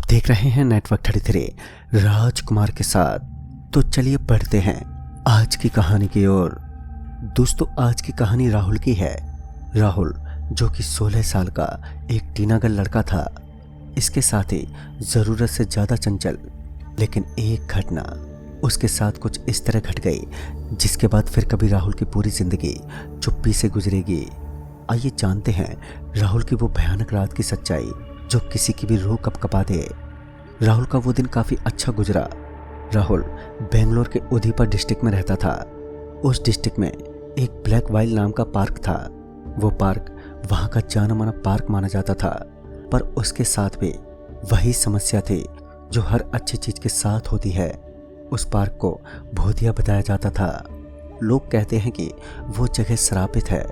देख रहे हैं नेटवर्क 33 राजकुमार के साथ। तो चलिए बढ़ते हैं आज की कहानी की ओर। दोस्तों, आज की कहानी राहुल की है। राहुल जो कि 16 साल का एक टीनागल लड़का था, इसके साथ ही ज़रूरत से ज़्यादा चंचल। लेकिन एक घटना उसके साथ कुछ इस तरह घट गई जिसके बाद फिर कभी राहुल की पूरी ज़िंदगी चुप्पी से गुजरेगी। आइए जानते हैं राहुल की वो भयानक रात की सच्चाई जो किसी की भी रूह कपकपा दे। राहुल का वो दिन काफ़ी अच्छा गुजरा। राहुल बेंगलोर के उदयपुर डिस्ट्रिक्ट में रहता था। उस डिस्ट्रिक्ट में एक ब्लैक वाइल्ड नाम का पार्क था। वो पार्क वहाँ का जाना माना पार्क माना जाता था, पर उसके साथ भी वही समस्या थी जो हर अच्छी चीज़ के साथ होती है। उस पार्क को भूतिया बताया जाता था। लोग कहते हैं कि वो जगह श्रापित है।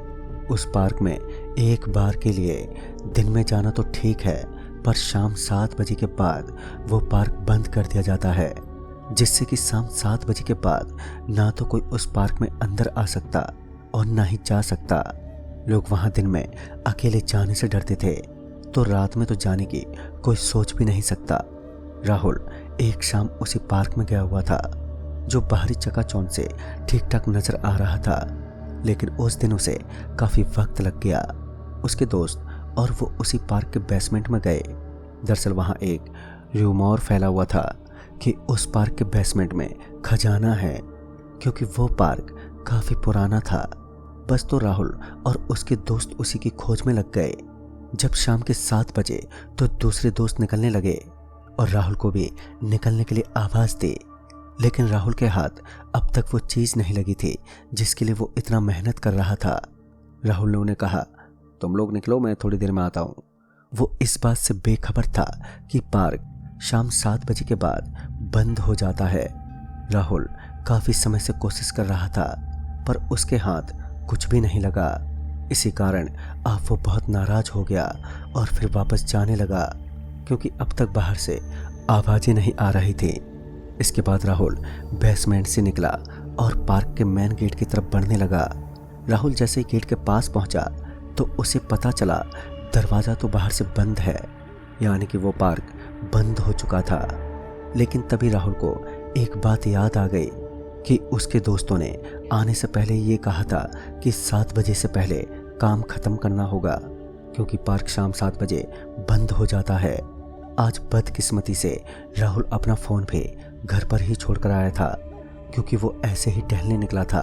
उस पार्क में एक बार के लिए दिन में जाना तो ठीक है, पर शाम 7 बजे के बाद वो पार्क बंद कर दिया जाता है, जिससे कि शाम 7 बजे के बाद ना तो कोई उस पार्क में अंदर आ सकता और ना ही जा सकता। लोग वहाँ दिन में अकेले जाने से डरते थे, तो रात में तो जाने की कोई सोच भी नहीं सकता। राहुल एक शाम उसी पार्क में गया हुआ था, जो बाहरी चकाचौंध से ठीक ठाक नजर आ रहा था। लेकिन उस दिन उसे काफ़ी वक्त लग गया। उसके दोस्त और वो उसी पार्क के बेसमेंट में गए। दरअसल वहाँ एक रूमर फैला हुआ था कि उस पार्क के बेसमेंट में खजाना है, क्योंकि वो पार्क काफ़ी पुराना था। बस तो राहुल और उसके दोस्त उसी की खोज में लग गए। जब शाम के 7 बजे तो दूसरे दोस्त निकलने लगे और राहुल को भी निकलने के लिए आवाज़ दी। लेकिन राहुल के हाथ अब तक वो चीज़ नहीं लगी थी जिसके लिए वो इतना मेहनत कर रहा था। राहुल ने उन्हें कहा, तुम लोग निकलो, मैं थोड़ी देर में आता हूँ। वो इस बात से बेखबर था कि पार्क शाम 7 बजे के बाद बंद हो जाता है। राहुल काफ़ी समय से कोशिश कर रहा था, पर उसके हाथ कुछ भी नहीं लगा। इसी कारण अब वो बहुत नाराज़ हो गया और फिर वापस जाने लगा, क्योंकि अब तक बाहर से आवाज़ें नहीं आ रही थी। इसके बाद राहुल बेसमेंट से निकला और पार्क के मेन गेट की तरफ बढ़ने लगा। राहुल जैसे ही गेट के पास पहुंचा तो उसे पता चला दरवाज़ा तो बाहर से बंद है, यानी कि वो पार्क बंद हो चुका था। लेकिन तभी राहुल को एक बात याद आ गई कि उसके दोस्तों ने आने से पहले ये कहा था कि 7 बजे से पहले काम ख़त्म करना होगा, क्योंकि पार्क शाम 7 बजे बंद हो जाता है। आज बदकिस्मती से राहुल अपना फ़ोन भी घर पर ही छोड़कर आया था, क्योंकि वो ऐसे ही टहलने निकला था।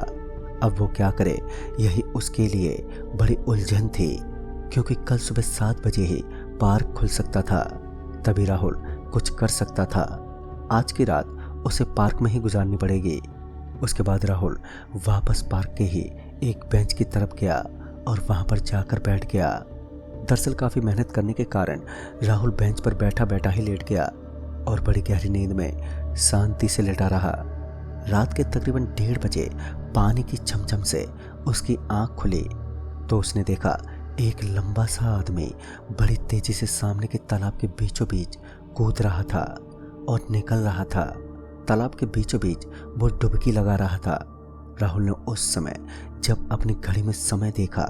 अब वो क्या करे, यही उसके लिए बड़ी उलझन थी, क्योंकि कल सुबह 7 बजे ही पार्क खुल सकता था, तभी राहुल कुछ कर सकता था। आज की रात उसे पार्क में ही गुजारनी पड़ेगी। उसके बाद राहुल वापस पार्क के ही एक बेंच की तरफ गया और वहाँ पर जाकर बैठ गया। दरअसल काफ़ी मेहनत करने के कारण राहुल बेंच पर बैठा बैठा ही लेट गया और बड़ी गहरी नींद में शांति से लेटा रहा। रात के तकरीबन 1:30 बजे पानी की छमछम से उसकी आंख खुली तो उसने देखा एक लंबा सा आदमी बड़ी तेजी से सामने के तालाब के बीचों बीच कूद रहा था और निकल रहा था। तालाब के बीचों बीच वो डुबकी लगा रहा था। राहुल ने उस समय जब अपनी घड़ी में समय देखा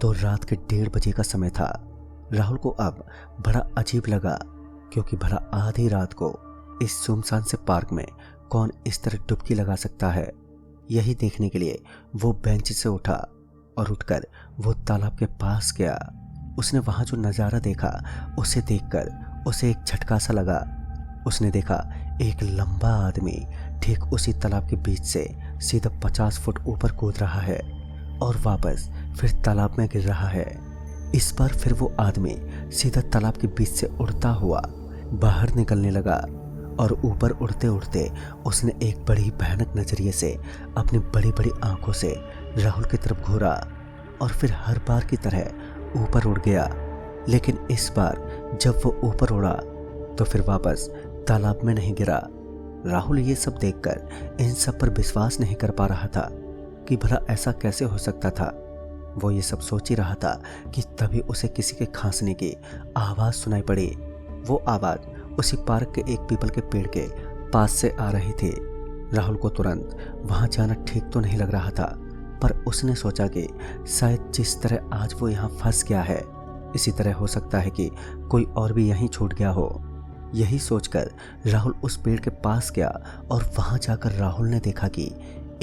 तो रात के 1:30 बजे का समय था। राहुल को अब बड़ा अजीब लगा, क्योंकि भला आधी रात को इस सुनसान से पार्क में कौन इस तरह डुबकी लगा सकता है। यही देखने के लिए वो बेंच से उठा और उठकर वो तालाब के पास गया। उसने वहाँ जो नज़ारा देखा उसे देखकर उसे एक झटका सा लगा। उसने देखा एक लंबा आदमी ठीक उसी तालाब के बीच से सीधा 50 फुट ऊपर कूद रहा है और वापस फिर तालाब में गिर रहा है। इस बार फिर वो आदमी सीधा तालाब के बीच से उड़ता हुआ बाहर निकलने लगा और ऊपर उड़ते उड़ते उसने एक बड़ी भयानक नजरिए से अपनी बड़ी बड़ी आंखों से राहुल की तरफ घूरा और फिर हर बार की तरह ऊपर उड़ गया। लेकिन इस बार जब वो ऊपर उड़ा तो फिर वापस तालाब में नहीं गिरा। राहुल ये सब देखकर इन सब पर विश्वास नहीं कर पा रहा था कि भला ऐसा कैसे हो सकता था। वो ये सब सोच ही रहा था कि तभी उसे किसी के खांसने की आवाज़ सुनाई पड़ी। वो आवाज़ उसी पार्क के एक पीपल के पेड़ के पास से आ रही थी। राहुल को तुरंत वहाँ जाना ठीक तो नहीं लग रहा था, पर उसने सोचा कि शायद जिस तरह आज वो यहाँ फंस गया है, इसी तरह हो सकता है कि कोई और भी यहीं छूट गया हो। यही सोचकर राहुल उस पेड़ के पास गया और वहां जाकर राहुल ने देखा कि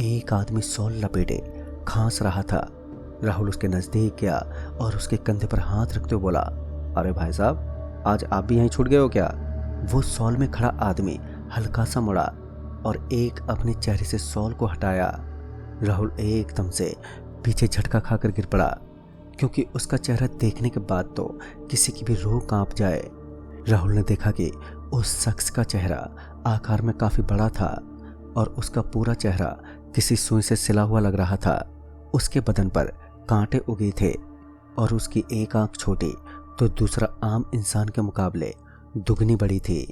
एक आदमी शॉल लपेटे खांस रहा था। राहुल उसके नजदीक गया और उसके कंधे पर हाथ रखते हुए बोला, अरे भाई साहब, आज आप भी यहीं छूट गए हो क्या? वो शॉल में खड़ा आदमी हल्का सा मुड़ा और एक अपने चेहरे से शॉल को हटाया। राहुल एकदम से पीछे झटका खाकर गिर पड़ा, क्योंकि उसका चेहरा देखने के बाद तो किसी की भी रूह कांप जाए। राहुल ने देखा कि उस शख्स का चेहरा आकार में काफी बड़ा था और उसका पूरा चेहरा किसी सुई से सिला हुआ लग रहा था। उसके बदन पर कांटे उगे थे और उसकी एक आंख छोटी तो दूसरा आम इंसान के मुकाबले दुगनी बड़ी थी।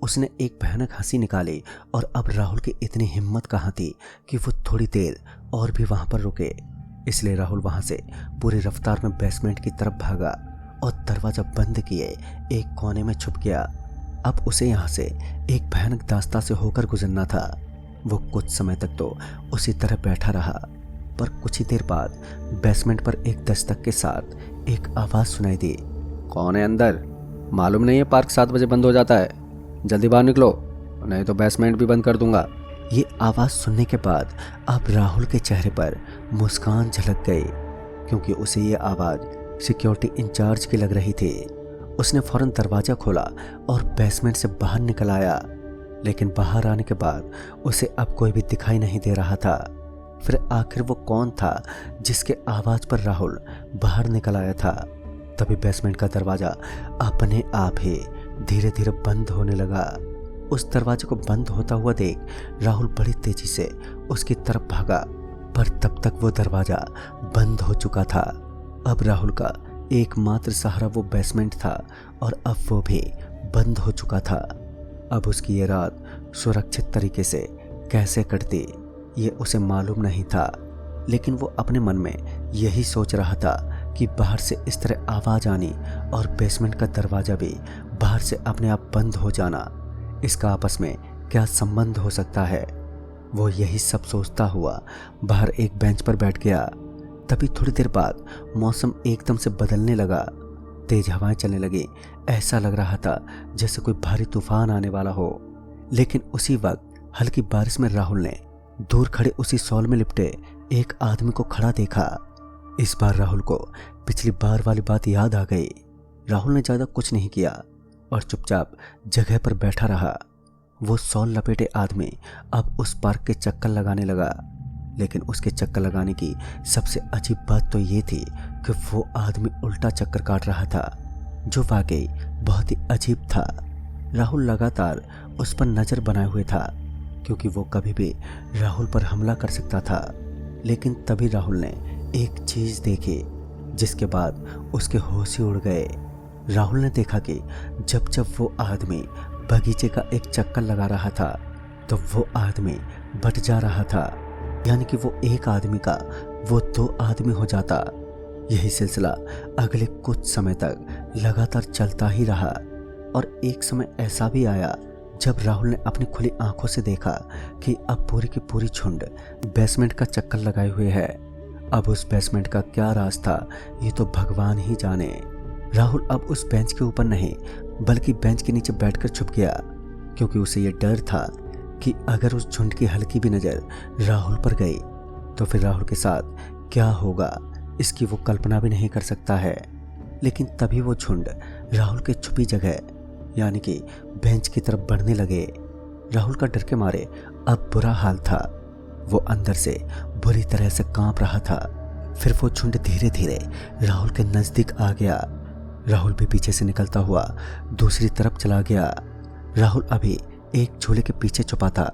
उसने एक भयानक हंसी निकाली और अब राहुल की इतनी हिम्मत कहाँ थी कि वो थोड़ी देर और भी वहां पर रुके। इसलिए राहुल वहां से पूरी रफ्तार में बेसमेंट की तरफ भागा और दरवाजा बंद किए एक कोने में छुप गया। अब उसे यहाँ से एक भयानक दास्ता से होकर गुजरना था। वो कुछ समय तक तो उसी तरह बैठा रहा, पर कुछ ही देर बाद बेसमेंट पर एक दस्तक के साथ एक आवाज सुनाई दी। कौन है अंदर? मालूम नहीं है पार्क 7 बजे बंद हो जाता है, जल्दी बाहर निकलो नहीं तो बेसमेंट भी बंद कर दूंगा। ये आवाज सुनने के बाद अब राहुल के चेहरे पर मुस्कान झलक गई, क्योंकि उसे ये आवाज सिक्योरिटी इंचार्ज की लग रही थी। उसने फौरन दरवाजा खोला और बेसमेंट से बाहर निकल आया, लेकिन बाहर आने के बाद उसे अब कोई भी दिखाई नहीं दे रहा था। फिर आखिर वो कौन था जिसके आवाज पर राहुल बाहर निकल आया था? तभी बेसमेंट का दरवाजा अपने आप ही धीरे धीरे बंद होने लगा। उस दरवाजे को बंद होता हुआ देख राहुल बड़ी तेजी से उसकी तरफ भागा, पर तब तक वो दरवाजा बंद हो चुका था। अब राहुल का एकमात्र सहारा वो बेसमेंट था और अब वो भी बंद हो चुका था। अब उसकी ये रात सुरक्षित तरीके से कैसे कटती ये उसे मालूम नहीं था, लेकिन वो अपने मन में यही सोच रहा था कि बाहर से इस तरह आवाज आनी और बेसमेंट का दरवाजा भी बाहर से अपने आप बंद हो जाना, इसका आपस में क्या संबंध हो सकता है। वो यही सब सोचता हुआ बाहर एक बेंच पर बैठ गया। तभी थोड़ी देर बाद मौसम एकदम से बदलने लगा, तेज हवाएं चलने लगी। ऐसा लग रहा था जैसे कोई भारी तूफान आने वाला हो। लेकिन उसी वक्त हल्की बारिश में राहुल ने दूर खड़े उसी शॉल में लिपटे एक आदमी को खड़ा देखा। इस बार राहुल को पिछली बार वाली बात याद आ गई। राहुल ने ज्यादा कुछ नहीं किया और चुपचाप जगह पर बैठा रहा। वो शॉल लपेटे आदमी अब उस पार्क के चक्कर लगाने लगा, लेकिन उसके चक्कर लगाने की सबसे अजीब बात तो ये थी कि वो आदमी उल्टा चक्कर काट रहा था, जो वाकई बहुत ही अजीब था। राहुल लगातार उस पर नजर बनाए हुए था, क्योंकि वो कभी भी राहुल पर हमला कर सकता था। लेकिन तभी राहुल ने एक चीज देखी, जिसके बाद उसके होश ही उड़ गए। राहुल ने देखा कि जब जब वो आदमी बगीचे का एक चक्कर लगा रहा था, तो वो आदमी बट जा रहा था, यानी कि वो एक आदमी का वो 2 आदमी हो जाता। यही सिलसिला अगले कुछ समय तक लगातार चलता ही रहा और एक समय ऐसा भी आया जब राहुल ने अपनी खुली आंखों से देखा कि अब पूरी की पूरी झुंड बेसमेंट का चक्कर लगाए हुए है। अब उस बेसमेंट का क्या राज था ये तो भगवान ही जाने। राहुल अब उस बेंच के ऊपर नहीं बल्कि बेंच के नीचे बैठकर छुप गया, क्योंकि उसे ये डर था कि अगर उस झुंड की हल्की भी नजर राहुल पर गई तो फिर राहुल के साथ क्या होगा इसकी वो कल्पना भी नहीं कर सकता है। लेकिन तभी वो झुंड राहुल के छुपी जगह यानी कि बेंच की तरफ बढ़ने लगे। राहुल का डर के मारे अब बुरा हाल था, वो अंदर से बुरी तरह से कांप रहा था। फिर वो झुंड धीरे धीरे राहुल के नजदीक आ गया। राहुल भी पीछे से निकलता हुआ दूसरी तरफ चला गया। राहुल अभी एक झूले के पीछे छुपा था।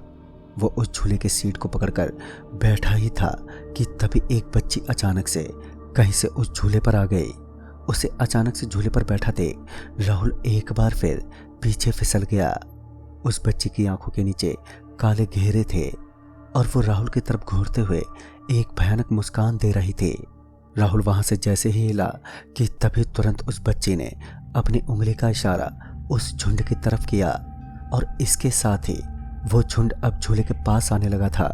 वो उस झूले के सीट को पकड़कर बैठा ही था कि तभी एक बच्ची अचानक से कहीं से उस झूले पर आ गई। उसे अचानक से झूले पर बैठा देख राहुल एक बार फिर पीछे फिसल गया। उस बच्ची की आंखों के नीचे काले घेरे थे और वो राहुल की तरफ घूरते हुए एक भयानक मुस्कान दे रही थी। राहुल वहां से जैसे ही हिला कि तभी तुरंत उस बच्ची ने अपनी उंगली का इशारा उस झुंड की तरफ किया और इसके साथ ही वो झुंड अब झूले के पास आने लगा था।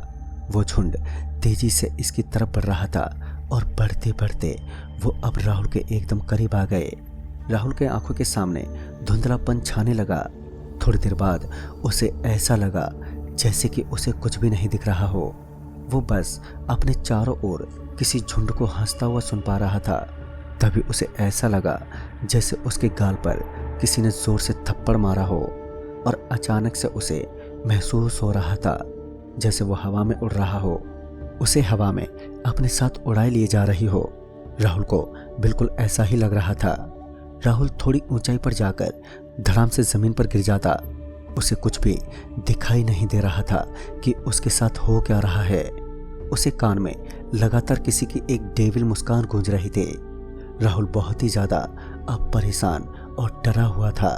वो झुंड तेजी से इसकी तरफ बढ़ रहा था और बढ़ते बढ़ते वो अब राहुल के एकदम करीब आ गए। राहुल के आंखों के सामने धुंधलापन छाने लगा। थोड़ी देर बाद उसे ऐसा लगा जैसे कि उसे कुछ भी नहीं दिख रहा हो। वो बस अपने चारों ओर किसी झुंड को हंसता हुआ सुन पा रहा था। तभी उसे ऐसा लगा जैसे उसके गाल पर किसी ने जोर से थप्पड़ मारा हो और अचानक से उसे महसूस हो रहा था जैसे वो हवा में उड़ रहा हो, उसे हवा में अपने साथ उड़ाए लिए जा रही हो। राहुल को बिल्कुल ऐसा ही लग रहा था। राहुल थोड़ी ऊंचाई पर जाकर धड़ाम से जमीन पर गिर जाता। उसे कुछ भी दिखाई नहीं दे रहा था कि उसके साथ हो क्या रहा है। उसे कान में लगातार किसी की एक डेविल मुस्कान गूंज रही थी। राहुल बहुत ही ज्यादा अब परेशान और डरा हुआ था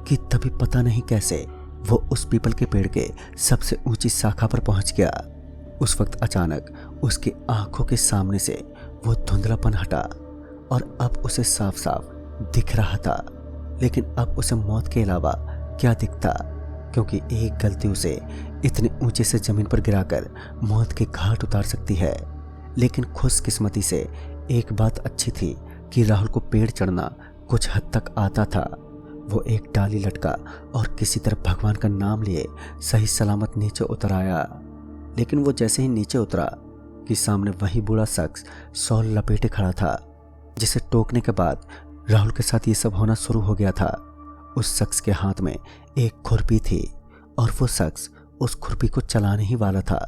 कि तभी पता नहीं कैसे वो उस पीपल के पेड़ के सबसे ऊंची शाखा पर पहुंच गया। उस वक्त अचानक उसकी आंखों के सामने से वो धुंधलापन हटा और अब उसे साफ साफ दिख रहा था। लेकिन अब उसे मौत के अलावा क्या दिखता, क्योंकि एक गलती उसे इतने ऊंचे से जमीन पर गिराकर मौत के घाट उतार सकती है। लेकिन खुशकिस्मती से एक बात अच्छी थी कि राहुल को पेड़ चढ़ना कुछ हद तक आता था। वो एक डाली लटका और किसी तरह भगवान का नाम लिए सही सलामत नीचे उतर आया। लेकिन वो जैसे ही नीचे उतरा कि सामने वही बूढ़ा शख्स शॉल लपेटे खड़ा था, जिसे टोकने के बाद राहुल के साथ ये सब होना शुरू हो गया था। उस शख्स के हाथ में एक खुरपी थी और वो शख्स उस खुरपी को चलाने ही वाला था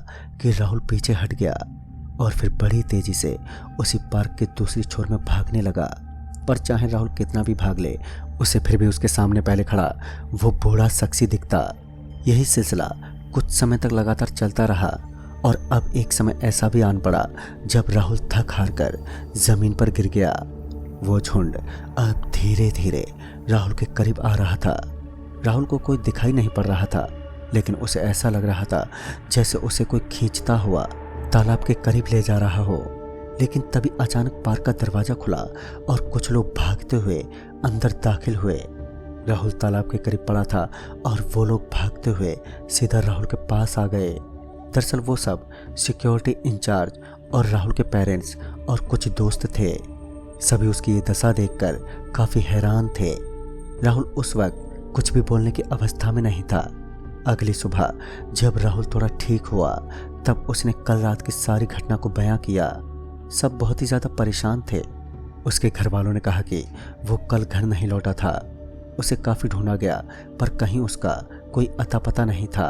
कि राहुल पीछे हट गया और फिर बड़ी तेजी से उसी पार्क के दूसरी छोर में भागने लगा। पर चाहे राहुल कितना भी भाग ले, उसे फिर भी उसके सामने पहले खड़ा वो बूढ़ा शख्स ही दिखता। यही सिलसिला कुछ समय तक लगातार चलता रहा और अब एक समय ऐसा भी आन पड़ा जब राहुल थक हार कर जमीन पर गिर गया। वो झुंड अब धीरे धीरे राहुल के करीब आ रहा था। राहुल को कोई दिखाई नहीं पड़ रहा था, लेकिन उसे ऐसा लग रहा था जैसे उसे कोई खींचता हुआ तालाब के करीब ले जा रहा हो। लेकिन तभी अचानक पार्क का दरवाजा खुला और कुछ लोग भागते हुए अंदर दाखिल हुए। राहुल तालाब के करीब पड़ा था और वो लोग भागते हुए सीधा राहुल के पास आ गए। दरअसल वो सब सिक्योरिटी इंचार्ज और राहुल के पेरेंट्स और कुछ दोस्त थे। सभी उसकी ये दशा देखकर काफी हैरान थे। राहुल उस वक्त कुछ भी बोलने की अवस्था में नहीं था। अगली सुबह जब राहुल थोड़ा ठीक हुआ तब उसने कल रात की सारी घटना को बयां किया। सब बहुत ही ज्यादा परेशान थे। उसके घर वालों ने कहा कि वो कल घर नहीं लौटा था। उसे काफी ढूंढा गया पर कहीं उसका कोई अता पता नहीं था।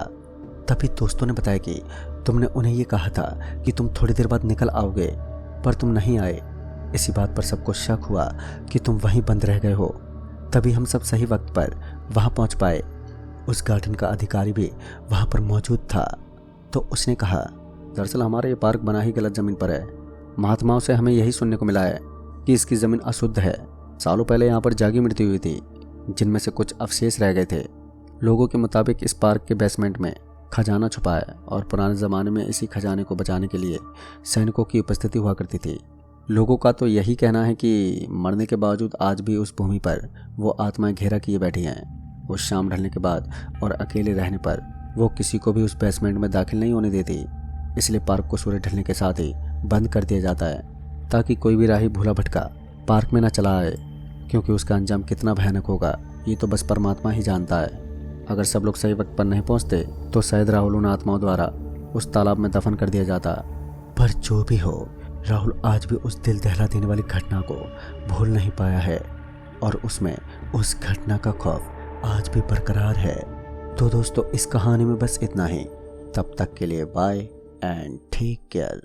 तभी दोस्तों ने बताया कि तुमने उन्हें ये कहा था कि तुम थोड़ी देर बाद निकल आओगे, पर तुम नहीं आए। इसी बात पर सबको शक हुआ कि तुम वहीं बंद रह गए हो। तभी हम सब सही वक्त पर वहां पहुंच पाए। उस गार्डन का अधिकारी भी वहां पर मौजूद था। तो उसने कहा, दरअसल हमारा ये पार्क बना ही गलत जमीन पर है। महात्माओं से हमें यही सुनने को मिला है कि इसकी जमीन अशुद्ध है। सालों पहले यहाँ पर जागी मृत्यु हुई थी, जिनमें से कुछ अवशेष रह गए थे। लोगों के मुताबिक इस पार्क के बेसमेंट में खजाना छुपा है और पुराने ज़माने में इसी खजाने को बचाने के लिए सैनिकों की उपस्थिति हुआ करती थी। लोगों का तो यही कहना है कि मरने के बावजूद आज भी उस भूमि पर वो आत्माएं घेरा किए बैठी हैं। वो शाम ढलने के बाद और अकेले रहने पर वो किसी को भी उस बेसमेंट में दाखिल नहीं होने देती। इसलिए पार्क को सूर्य ढलने के साथ ही बंद कर दिया जाता है, ताकि कोई भी राही भूला भटका पार्क में न चला आए, क्योंकि उसका अंजाम कितना भयानक होगा ये तो बस परमात्मा ही जानता है। अगर सब लोग सही वक्त पर नहीं पहुंचते तो शायद राहुल उन आत्माओं द्वारा उस तालाब में दफन कर दिया जाता। पर जो भी हो, राहुल आज भी उस दिल दहला देने वाली घटना को भूल नहीं पाया है और उसमें उस घटना का खौफ आज भी बरकरार है। तो दोस्तों, इस कहानी में बस इतना ही। तब तक के लिए बाय एंड टेक केयर।